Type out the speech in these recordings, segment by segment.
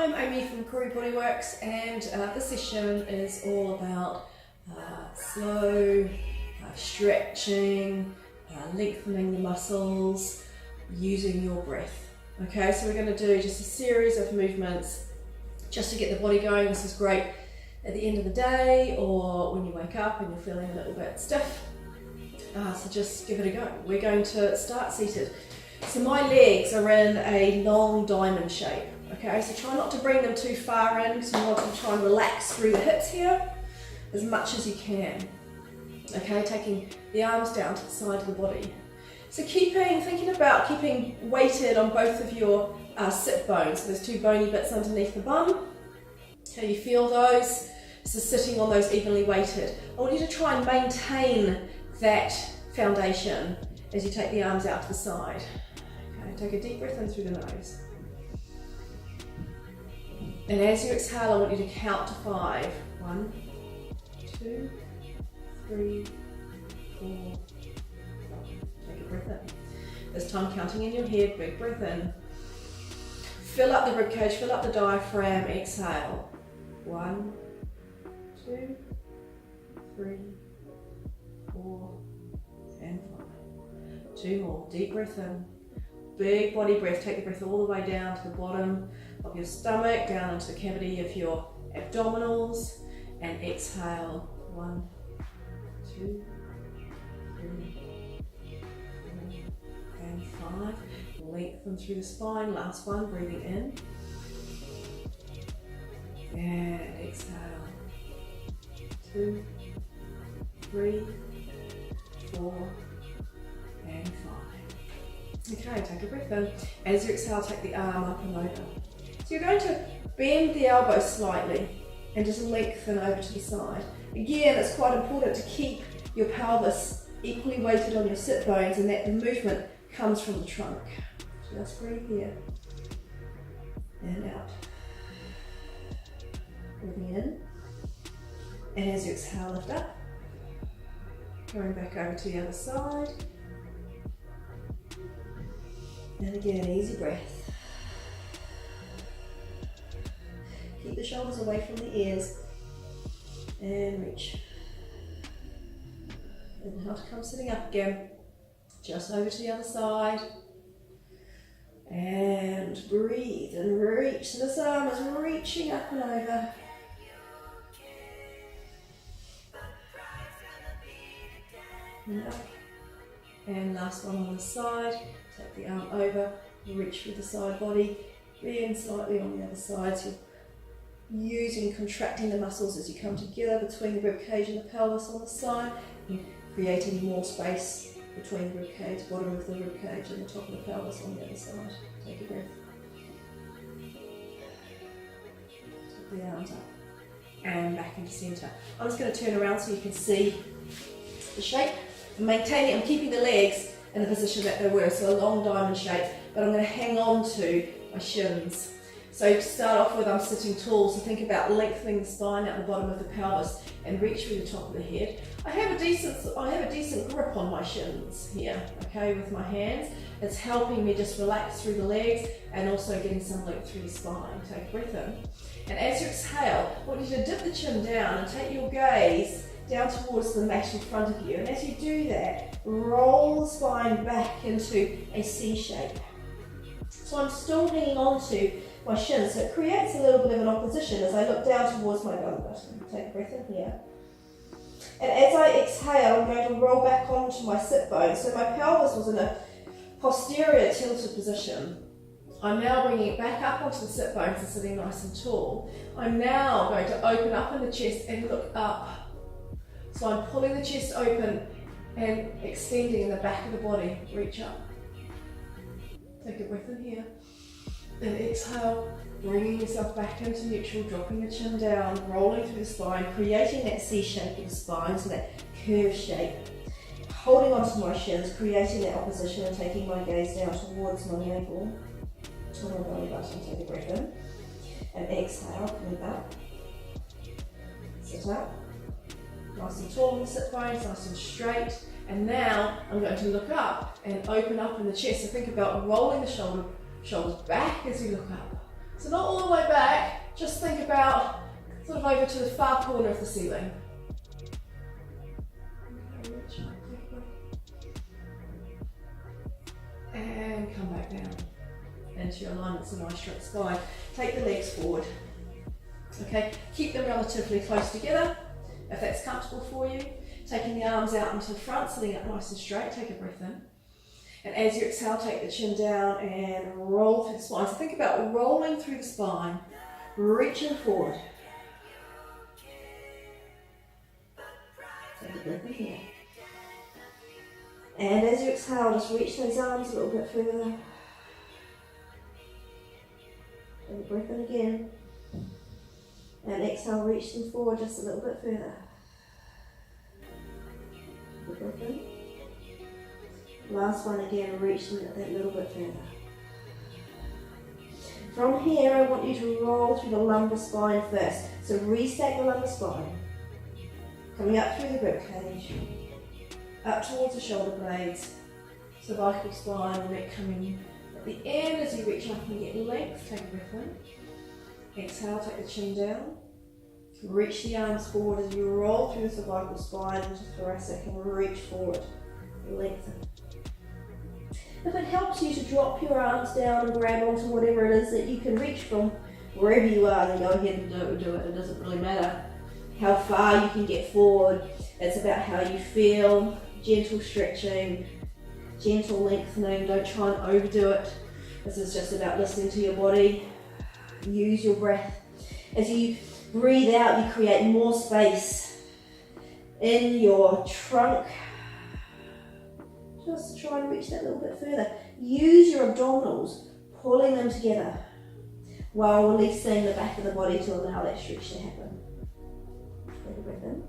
I'm Amy from Koori Bodyworks, and this session is all about slow stretching, lengthening the muscles, using your breath. Okay, so we're going to do just a series of movements just to get the body going. This is great at the end of the day or when you wake up and you're feeling a little bit stiff. So just give it a go. We're going to start seated. So my legs are in a long diamond shape. Okay, so try not to bring them too far in because you want to try and relax through the hips here as much as you can. Okay, taking the arms down to the side of the body. So thinking about keeping weighted on both of your sit bones. So there's two bony bits underneath the bum. How you feel those? So sitting on those evenly weighted. I want you to try and maintain that foundation as you take the arms out to the side. Okay, take a deep breath in through the nose. And as you exhale, I want you to count to 5. 1, 2, 3, 4, 5. Take a breath in. This time counting in your head, big breath in. Fill up the ribcage, fill up the diaphragm, exhale. 1, 2, 3, 4, and 5. 2 more, deep breath in. Big body breath, take the breath all the way down to the bottom of your stomach, down into the cavity of your abdominals, and exhale. 1, 2, 3, 4, and 5. Lengthen through the spine. Last one, breathing in. And exhale. 2, 3, 4, and 5. Okay, take a breath in. As you exhale, take the arm up and over. So you're going to bend the elbow slightly and just lengthen over to the side. Again, it's quite important to keep your pelvis equally weighted on your sit bones and that the movement comes from the trunk. Just breathe here and out. Breathing in. And as you exhale, lift up. Going back over to the other side. And again, easy breath. Keep the shoulders away from the ears. And reach. Inhale to come sitting up again. Just over to the other side. And breathe and reach. So this arm is reaching up and over. And up. And last one on the side. Take the arm over, reach with the side body, bend slightly on the other side. So you're contracting the muscles as you come together between the rib cage and the pelvis on the side, and creating more space between the rib cage, bottom of the rib cage and the top of the pelvis on the other side. Take a breath. Take the arms up and back into centre. I'm just going to turn around so you can see the shape. I'm maintaining, I'm keeping the legs in the position that they were, so a long diamond shape, but I'm going to hang on to my shins. So to start off with, I'm sitting tall, so think about lengthening the spine out the bottom of the pelvis and reach through the top of the head. I have a decent grip on my shins here, okay, with my hands. It's helping me just relax through the legs and also getting some length through the spine. Take a breath in. And as you exhale, I want you to dip the chin down and take your gaze down towards the mat in front of you. And as you do that, roll the spine back into a C shape. So I'm still hanging on to my shins, so it creates a little bit of an opposition as I look down towards my belly button. Take a breath in here. And as I exhale, I'm going to roll back onto my sit bones. So my pelvis was in a posterior tilted position. I'm now bringing it back up onto the sit bones and sitting nice and tall. I'm now going to open up in the chest and look up. So I'm pulling the chest open and extending in the back of the body. Reach up. Take a breath in here. And exhale, bringing yourself back into neutral, dropping the chin down, rolling through the spine, creating that C shape of the spine, so that curved shape. Holding onto my shins, creating that opposition and taking my gaze down towards my navel, to my belly button. Take a breath in. And exhale, move up. Sit up. Nice and tall in the sit bones, nice and straight. And now I'm going to look up and open up in the chest. So think about rolling the shoulders back as you look up. So not all the way back, just think about sort of over to the far corner of the ceiling. And come back down into your alignment, so nice straight spine. Take the legs forward. Okay, keep them relatively close together if that's comfortable for you. Taking the arms out into the front, sitting up nice and straight. Take a breath in. And as you exhale, take the chin down and roll through the spine. So think about rolling through the spine, reaching forward. Take a breath in here. And as you exhale, just reach those arms a little bit further. Take a breath in again. And exhale, reach them forward just a little bit further. Take a breath in. Last one again, reach them that little bit further. From here, I want you to roll through the lumbar spine first. So restack the lumbar spine. Coming up through the ribcage. Up towards the shoulder blades, cervical spine, neck coming at the end as you reach up and get length. Take a breath in. Exhale, take the chin down. Reach the arms forward as you roll through the cervical spine into thoracic and reach forward. Lengthen. If it helps you to drop your arms down and grab onto whatever it is that you can reach from wherever you are, then go ahead and do it. It doesn't really matter how far you can get forward. It's about how you feel. Gentle stretching, gentle lengthening, don't try and overdo it. This is just about listening to your body. Use your breath. As you breathe out, you create more space in your trunk. Just try and reach that little bit further. Use your abdominals, pulling them together while releasing the back of the body to allow that stretch to happen. Take a breath in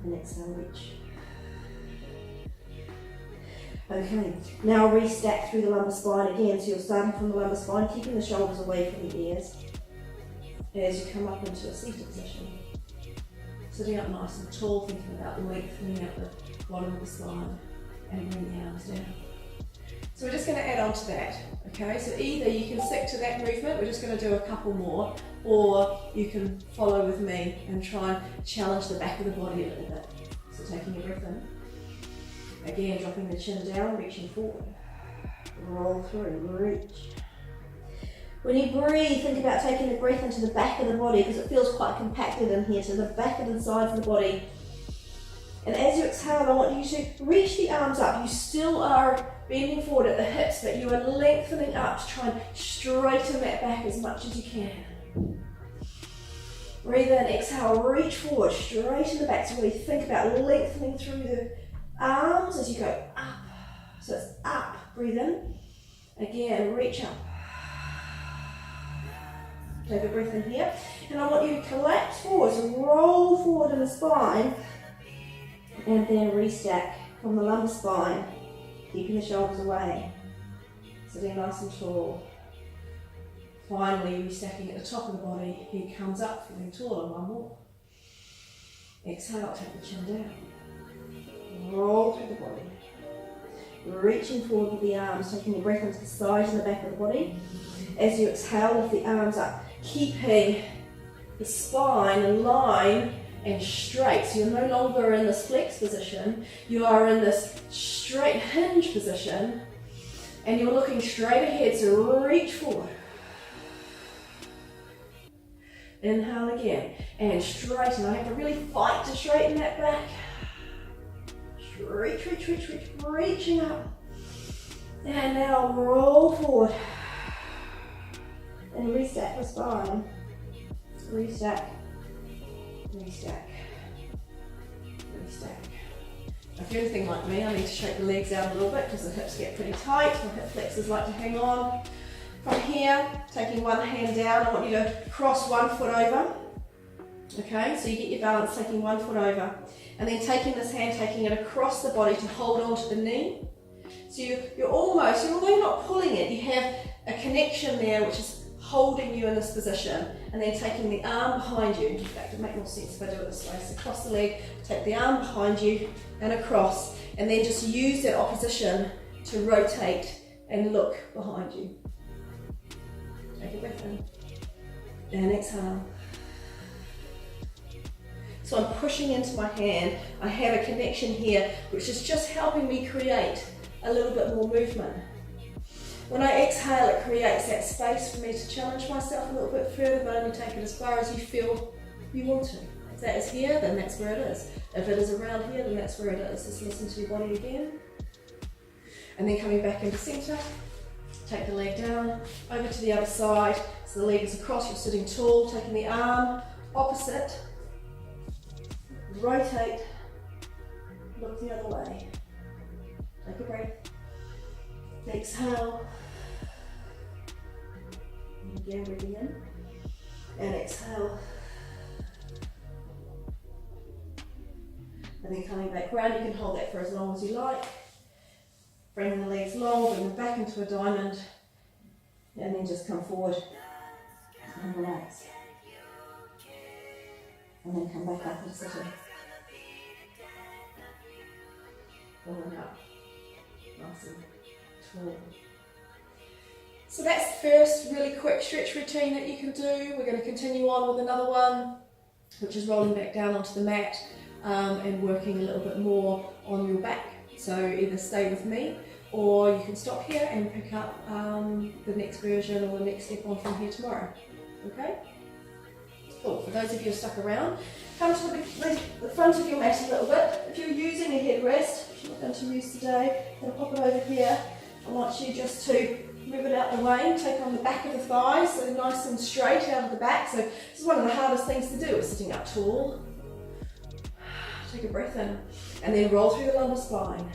and exhale, reach. Okay, now restack through the lumbar spine again. So you're starting from the lumbar spine, keeping the shoulders away from the ears as you come up into a seated position. Sitting up nice and tall, thinking about lengthening out the bottom of the spine and bring the arms down. So we're just going to add on to that, okay? So either you can stick to that movement, we're just going to do a couple more, or you can follow with me and try and challenge the back of the body a little bit. So taking a breath in. Again, dropping the chin down, reaching forward. Roll through, reach. When you breathe, think about taking the breath into the back of the body because it feels quite compacted in here, so the back of the sides of the body. And as you exhale, I want you to reach the arms up. You still are bending forward at the hips, but you are lengthening up to try and straighten that back as much as you can. Breathe in, exhale, reach forward, straighten the back. So really think about lengthening through the arms as you go up. So it's up, breathe in. Again, reach up. Take a breath in here. And I want you to collapse forward, so roll forward in the spine. And then restack from the lumbar spine, keeping the shoulders away. Sitting nice and tall. Finally, restacking at the top of the body. Head comes up, feeling taller, one more. Exhale, take the chin down. Roll through the body. Reaching forward with the arms, taking your breath into the sides and the back of the body. As you exhale, lift the arms up, keeping the spine in line and straight. So you're no longer in this flex position, you are in this straight hinge position, and you're looking straight ahead, so reach forward. Inhale again, and straighten. I have to really fight to straighten that back. Reach, reach, reach, reach, reaching up. And now roll forward. And restack the spine. Restack. Restack. Restack. If you're anything like me, I need to shake the legs out a little bit because the hips get pretty tight. My hip flexors like to hang on. From here, taking one hand down, I want you to cross one foot over. Okay, so you get your balance, taking one foot over. And then taking this hand, taking it across the body to hold onto the knee. So you're almost, although you're not pulling it, you have a connection there which is holding you in this position. And then taking the arm behind you. In fact, it would make more sense if I do it this way. So cross the leg, take the arm behind you and across. And then just use that opposition to rotate and look behind you. Take a breath in. And exhale. So I'm pushing into my hand. I have a connection here, which is just helping me create a little bit more movement. When I exhale, it creates that space for me to challenge myself a little bit further, but only take it as far as you feel you want to. If that is here, then that's where it is. If it is around here, then that's where it is. Just listen to your body again. And then coming back into centre, take the leg down, over to the other side. So the leg is across, you're sitting tall, taking the arm opposite. Rotate, look the other way. Take a breath. Exhale. And again, breathing in. And exhale. And then coming back round, you can hold that for as long as you like. Bring the legs long, bring them back into a diamond. And then just come forward and relax. And then come back up and sitting. Going up. Nice and tall. So that's the first really quick stretch routine that you can do. We're going to continue on with another one, which is rolling back down onto the mat and working a little bit more on your back. So either stay with me or you can stop here and pick up the next version or the next step on from here tomorrow. Okay? Cool. For those of you who are stuck around, come to the front of your mat a little bit. If you're using a headrest, which you're not going to use today, I'm going to pop it over here. I want you just to move it out the way and take on the back of the thighs, so nice and straight out of the back. So this is one of the hardest things to do, is sitting up tall. Take a breath in, and then roll through the lumbar spine.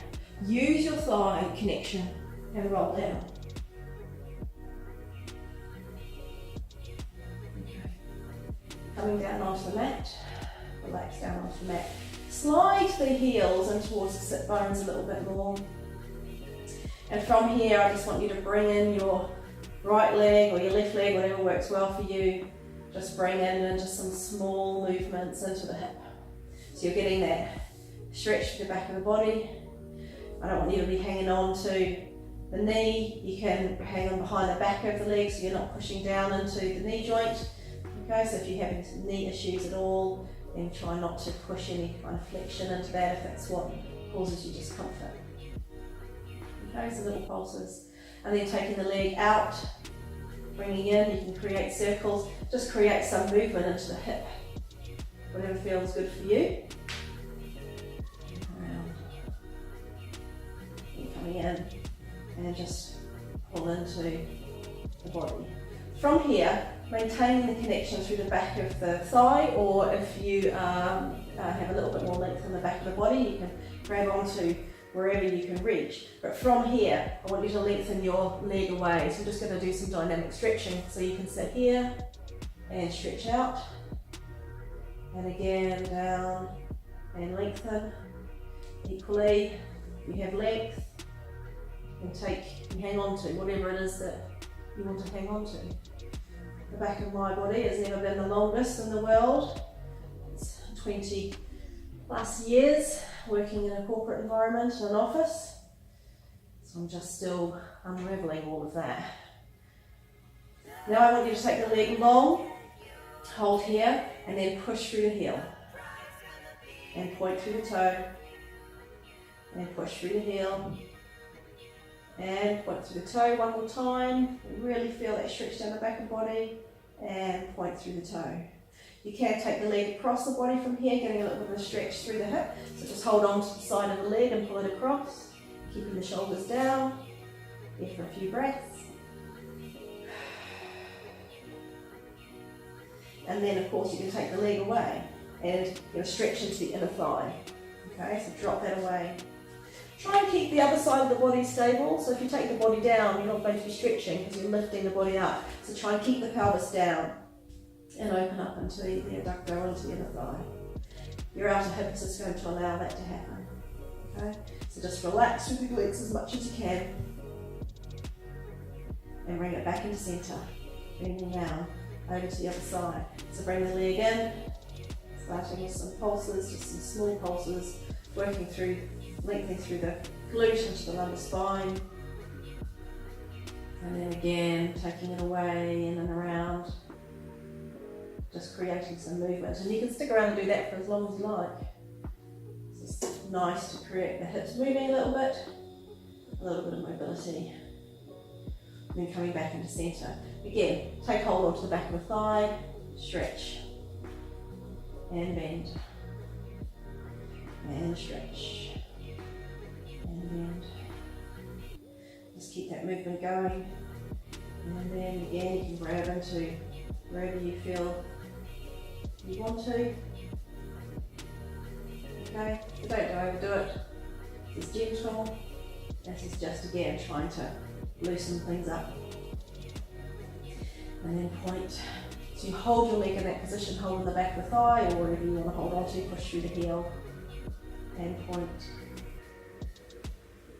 Use your thigh connection and roll down. Coming down onto the mat, relax down onto the mat. Slide the heels in towards the sit bones a little bit more. And from here, I just want you to bring in your right leg or your left leg, whatever works well for you. Just bring in into some small movements into the hip. So you're getting that stretch to the back of the body. I don't want you to be hanging on to the knee. You can hang on behind the back of the leg so you're not pushing down into the knee joint. Okay, so if you're having knee issues at all, then try not to push any kind of flexion into that if that's what causes you discomfort. Okay, so little pulses. And then taking the leg out, bringing in, you can create circles. Just create some movement into the hip. Whatever feels good for you. Around. And coming in, and just pull into the body. From here, maintaining the connection through the back of the thigh, or if you have a little bit more length in the back of the body, you can grab onto wherever you can reach. But from here, I want you to lengthen your leg away. So I'm just going to do some dynamic stretching. So you can sit here and stretch out. And again, down and lengthen. Equally, you have length, and hang on to whatever it is that you want to hang on to. The back of my body has never been the longest in the world. It's 20 plus years working in a corporate environment, in an office. So I'm just still unraveling all of that. Now I want you to take the leg long, hold here, and then push through the heel. And point through the toe. And push through the heel. And point through the toe one more time. Really feel that stretch down the back of the body. And point through the toe. You can take the leg across the body from here, getting a little bit of a stretch through the hip. So just hold on to the side of the leg and pull it across. Keeping the shoulders down. Here for a few breaths. And then of course you can take the leg away and stretch into the inner thigh. Okay, so drop that away. Try and keep the other side of the body stable. So if you take the body down, you're not going to be stretching because you're lifting the body up. So try and keep the pelvis down and open up into the adductor, into the inner thigh. Your outer hip is just going to allow that to happen. Okay, so just relax with your legs as much as you can and bring it back into centre, bending down over to the other side. So bring the leg in, starting with some pulses, just some small pulses, working through, lengthening through the glute into the lumbar spine. And then again, taking it away in and around, just creating some movement. And you can stick around and do that for as long as you like. It's just nice to create the hips moving a little bit of mobility. And then coming back into centre. Again, take hold onto the back of the thigh, stretch, and bend, and stretch, and bend. Just keep that movement going. And then again, you can grab into wherever you feel you want to. Okay, so don't overdo it. This is gentle. This is just again trying to loosen things up. And then point. So you hold your leg in that position, holding the back of the thigh, or whatever you want to hold on to, push through the heel, and point.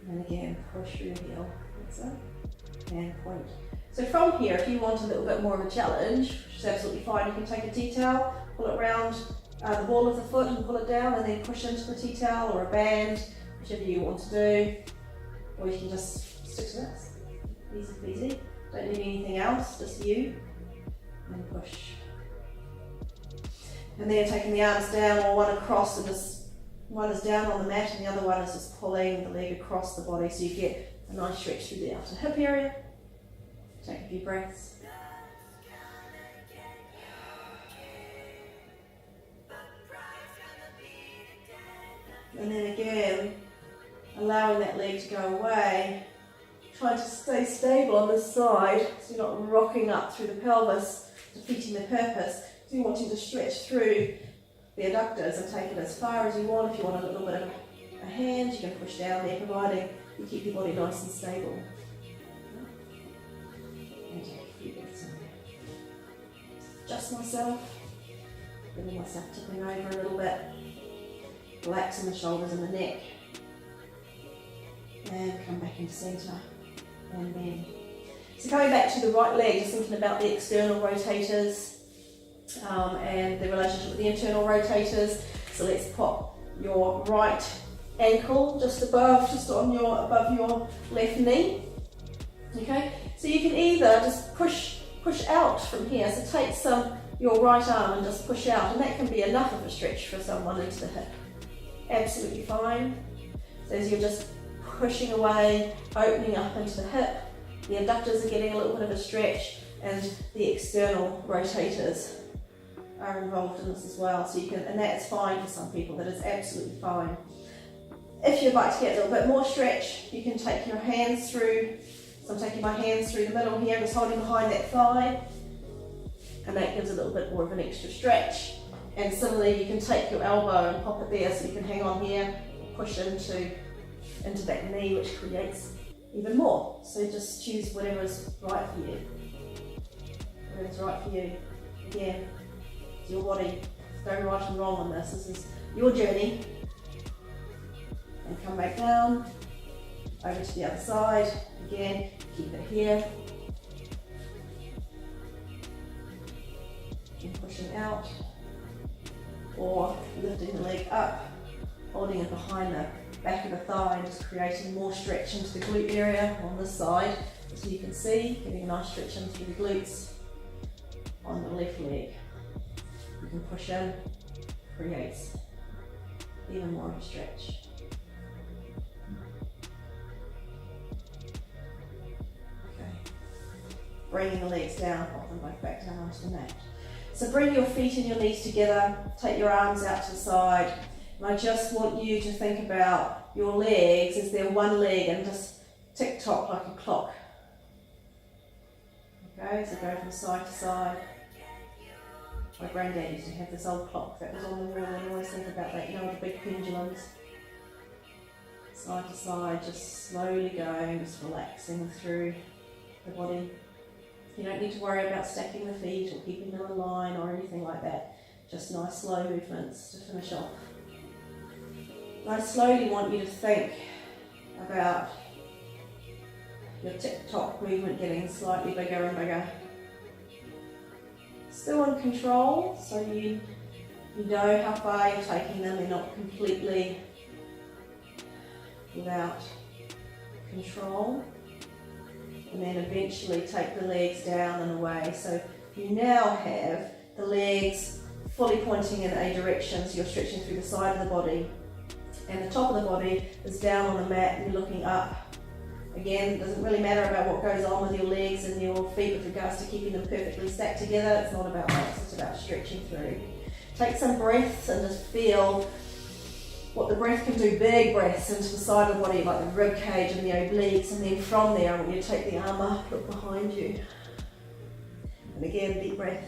And again, push through the heel. That's it. And point. So from here, if you want a little bit more of a challenge, which is absolutely fine, you can take a tea towel, pull it around the ball of the foot and pull it down, and then push into the tea towel or a band, whichever you want to do. Or you can just stick to that. Easy peasy. Don't need anything else, just you. And push. And then taking the arms down, or one across, and just one is down on the mat and the other one is just pulling the leg across the body, so you get a nice stretch through the outer hip area. Take a few breaths. And then again, allowing that leg to go away, trying to stay stable on this side so you're not rocking up through the pelvis, defeating the purpose. So you're wanting to stretch through the adductors and take it as far as you want. If you want a little bit of a hand, you can push down there, providing you keep your body nice and stable. And take a few breaths in there. Adjust myself, feeling myself tipping over a little bit, relaxing the shoulders and the neck, and come back into centre, and then. So going back to the right leg, just thinking about the external rotators and the relationship with the internal rotators. So let's pop your right ankle just above your left knee. Okay, so you can either just push out from here. So take your right arm and just push out, and that can be enough of a stretch for someone into the hip. Absolutely fine. So as you're just pushing away, opening up into the hip, the adductors are getting a little bit of a stretch, and the external rotators are involved in this as well. So you can, and that's fine for some people. That is absolutely fine. If you'd like to get a little bit more stretch, you can take your hands through. So I'm taking my hands through the middle here, just holding behind that thigh, and that gives a little bit more of an extra stretch. And similarly, you can take your elbow and pop it there, so you can hang on here, push into that knee, which creates even more. So just choose whatever's right for you. Whatever's right for you. Again, it's your body. There's no right and wrong on this. This is your journey. And come back down, over to the other side. Again, keep it here. And pushing out. Or lifting the leg up, holding it behind the back of the thigh and just creating more stretch into the glute area on this side. So you can see, getting a nice stretch in through the glutes on the left leg. You can push in, creates even more of a stretch. Okay. Bringing the legs down, pop them both back down onto the mat. So bring your feet and your knees together, take your arms out to the side, and I just want you to think about your legs as they're one leg and just tick-tock like a clock. Okay, so go from side to side. My granddad used to have this old clock that was on the wall, and I always think about that, you know, the big pendulums. Side to side, just slowly going, just relaxing through the body. You don't need to worry about stacking the feet or keeping them in line or anything like that. Just nice slow movements to finish off. And I slowly want you to think about your tick-tock movement getting slightly bigger and bigger. Still in control, so you know how far you're taking them. They're not completely without control. and then eventually take the legs down and away. So you now have the legs fully pointing in a direction, so you're stretching through the side of the body, and the top of the body is down on the mat and you're looking up. Again, it doesn't really matter about what goes on with your legs and your feet with regards to keeping them perfectly stacked together. It's not about that, it's about stretching through. Take some breaths and just feel what the breath can do. Big breaths into the side of the body, like the rib cage and the obliques, and then from there I want you to take the arm up, look behind you. And again, deep breath.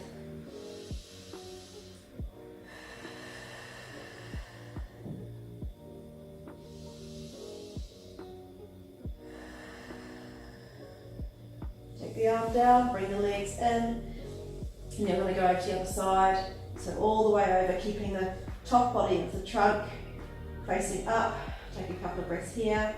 Take the arm down, bring the legs in, and you're going to go over to the other side. So all the way over, keeping the top body of the trunk facing up. Take a couple of breaths here.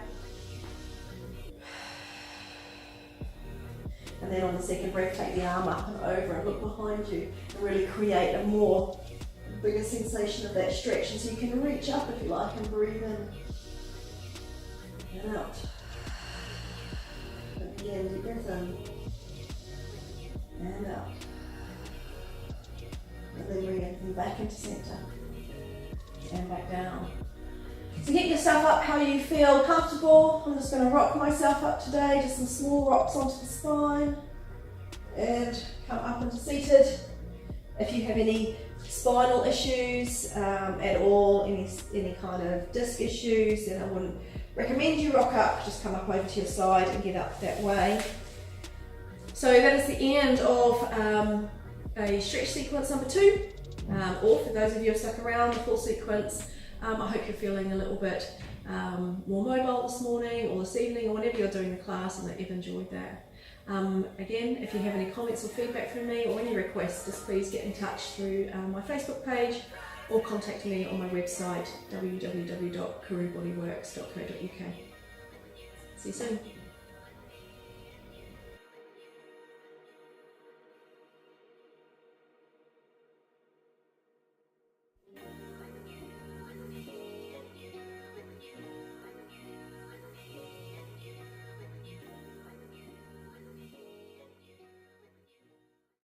And then on the second breath, take the arm up and over and look behind you and really create a bigger sensation of that stretch. And so you can reach up if you like and breathe in and out. And again, deep breath in and out. And then bring it back into centre and back down. So get yourself up how you feel comfortable. I'm just going to rock myself up today, just some small rocks onto the spine and come up into seated. If you have any spinal issues at all, any kind of disc issues, then I wouldn't recommend you rock up. Just come up over to your side and get up that way. So that is the end of a stretch sequence number 2, or for those of you who have stuck around the full sequence, I hope you're feeling a little bit more mobile this morning or this evening or whenever you're doing the class, and that you've enjoyed that. Again, if you have any comments or feedback from me or any requests, just please get in touch through my Facebook page or contact me on my website www.karubodyworks.co.uk. See you soon.